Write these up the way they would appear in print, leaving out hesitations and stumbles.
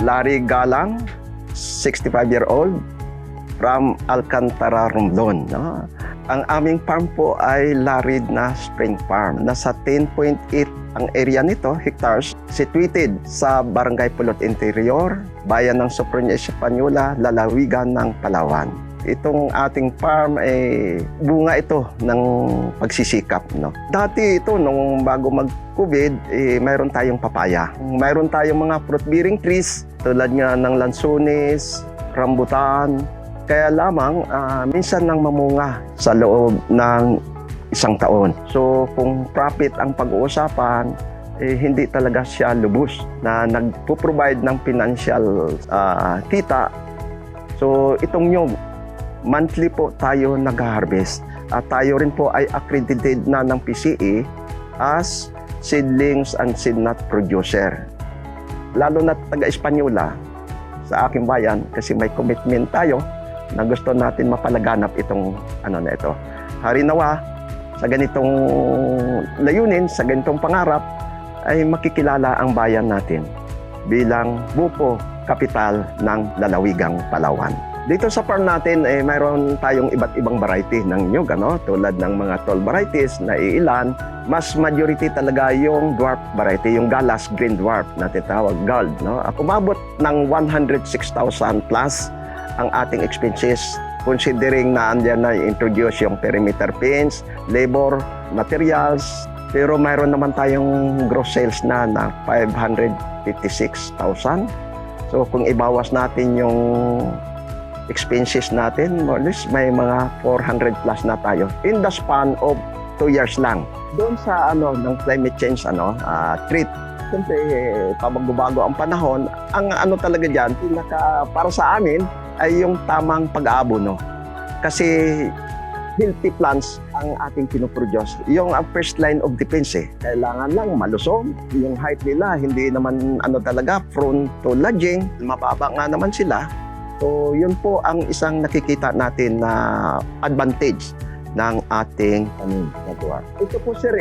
Larry Galang, 65-year-old, from Alcantara, Romblon. No? Ang aming farm po ay Larid na Spring Farm. Nasa 10.8 ang area nito, hectares, situated sa Barangay Pulot Interior, Bayan ng Sopronia Española, Lalawigan ng Palawan. Itong ating farm ay bunga ito ng pagsisikap. No? Dati ito, nung bago mag-COVID, mayroon tayong papaya. Mayroon tayong mga fruit-bearing trees tulad nga ng lansones, rambutan. Kaya lamang, minsan nang mamunga sa loob ng isang taon. So kung profit ang pag-uusapan, hindi talaga siya lubos na nagpo-provide ng financial kita. So itong nyug, monthly po tayo nag-harvest. At tayo rin po ay accredited na ng PCA as seedlings and seed nut producer. Lalo na taga-Espanyola sa aking bayan kasi may commitment tayo na gusto natin mapalaganap itong na ito. Harinawa, sa ganitong layunin, sa ganitong pangarap, ay makikilala ang bayan natin bilang buko kapital ng lalawigang Palawan. Dito sa farm natin, mayroon tayong iba't ibang variety ng nyug, tulad ng mga tall varieties na iilan. Mas majority talaga yung dwarf variety, yung Galas Green Dwarf na tinatawag gold. No? Umabot ng 106,000 plus ang ating expenses, considering na andyan na introduce yung perimeter fence, labor, materials, pero mayroon naman tayong gross sales na 556,000. So kung ibawas natin yung expenses natin, more or less, may mga 400 plus na tayo in the span of 2 years lang. Doon sa ng climate change threat, siyempre pabagbago ang panahon, ang talaga diyan, para sa amin ay yung tamang pag-aabono. Kasi healthy plants ang ating pinoproduce. Yung first line of defense kailangan lang malusog. Yung height nila, hindi naman talaga prone to lodging. Mababa nga naman sila. So yun po ang isang nakikita natin na advantage ng ating nagawa. Ito po sir,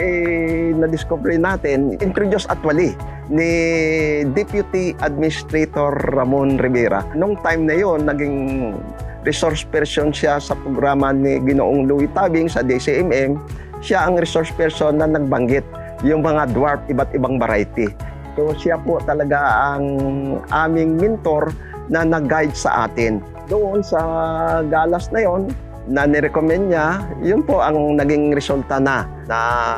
na-discover natin, introduced actually ni Deputy Administrator Ramon Rivera. Nung time na yon, naging resource person siya sa programa ni Ginoong Louie Tabing sa DCMM. Siya ang resource person na nagbanggit yung mga dwarf, iba't ibang variety. So siya po talaga ang aming mentor na nag-guide sa atin. Doon sa galas na yon, na nirecommend niya, yun po ang naging resulta na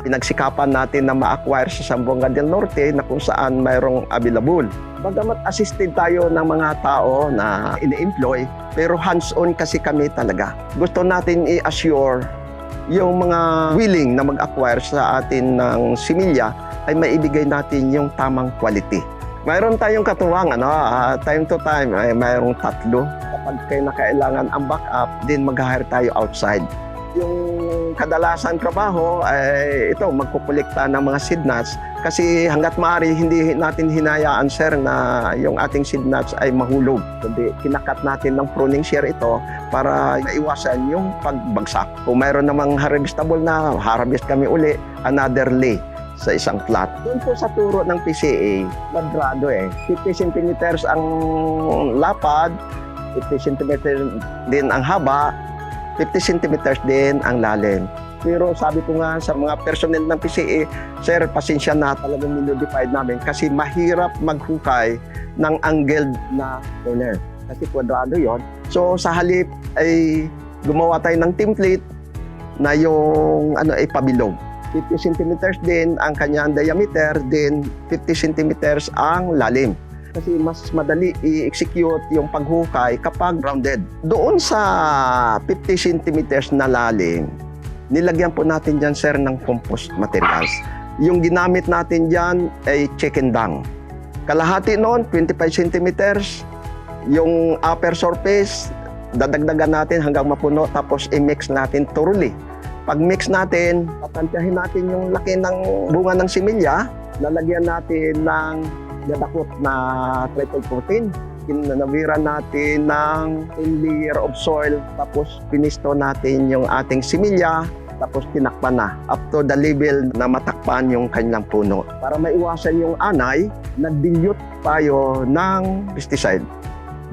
pinagsikapan natin na ma-acquire sa Zamboanga del Norte na kung saan mayroong available. Bagamat assisted tayo ng mga tao na ini-employ, pero hands-on kasi kami talaga. Gusto natin i-assure yung mga willing na mag-acquire sa atin ng similya ay maibigay natin yung tamang quality. Mayroon tayong katuwang, time to time, ay mayroong 3. Kapag kayo na kailangan ang backup, din mag-hire tayo outside. Yung kadalasan trabaho ay magkukolekta ng mga seed nuts kasi hanggat maaari hindi natin hinayaan sir na yung ating seed nuts ay mahulog. Kundi kinakat natin ng pruning shear ito para maiwasan yung pagbagsak. Kung mayroon namang harvestable na, harvest kami uli, another lay sa isang plot. Doon po sa turo ng PCA, ladrado 50 centimeters ang lapad, 50 centimeters din ang haba, 50 centimeters din ang lalim. Pero sabi ko nga sa mga personnel ng PCA, sir, pasensya na talagang minodified namin kasi mahirap maghukay ng angled na corner. Kasi kwadrado yon. So sa halip ay gumawa tayo ng template na yung ay pabilog. 50 centimeters din ang kanyang diameter, then 50 centimeters ang lalim. Kasi mas madali i-execute yung paghukay kapag rounded. Doon sa 50 centimeters na lalim, nilagyan po natin dyan, sir, ng compost materials. Yung ginamit natin dyan ay chicken dung. Kalahati noon, 25 centimeters. Yung upper surface, dadagdagan natin hanggang mapuno, tapos i-mix natin thoroughly. Pag mix natin, tatantyahin natin yung laki ng bunga ng similya, lalagyan natin ng dadakot na triple protein. Kinawiran natin ng 10 layer of soil, tapos pinisto natin yung ating similya, tapos tinakpan na up to the level na matakpan yung kanilang puno. Para maiwasan yung anay, nag-dilute tayo ng pesticide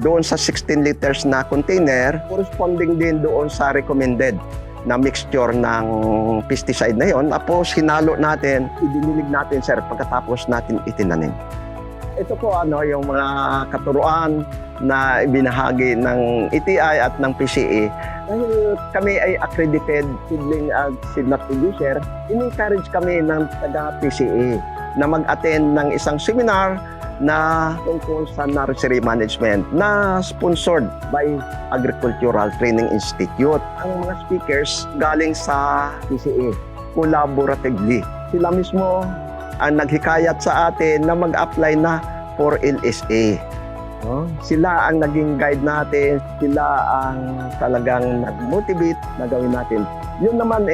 doon sa 16 liters na container, corresponding din doon sa recommended na mixture ng pesticide na yon. Tapos hinalo natin, idinilig natin sir pagkatapos natin itinanim. Ito po yung mga katuruan na ibinahagi ng ETI at ng PCA. Dahil kami ay accredited seedling at seedlot producer, in-encourage kami ng taga-PCA na mag-attend ng isang seminar na tungkol sa nursery management na sponsored by Agricultural Training Institute. Ang mga speakers galing sa PCA collaboratively. Sila mismo ang naghikayat sa atin na mag-apply na for LSA. Sila ang naging guide natin, sila ang talagang nag-motivate na gawin natin. Yun naman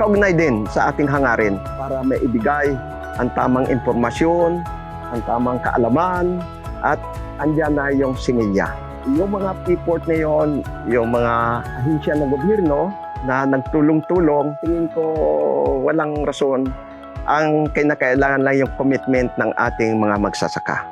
kaugnay din sa ating hangarin para maibigay ang tamang impormasyon, ang tamang kaalaman, at andyan na yung similya. Yung mga report na yon, yung mga ahensya ng gobyerno na nagtulong-tulong, tingin ko walang rason. Ang kinakailangan lang yung commitment ng ating mga magsasaka.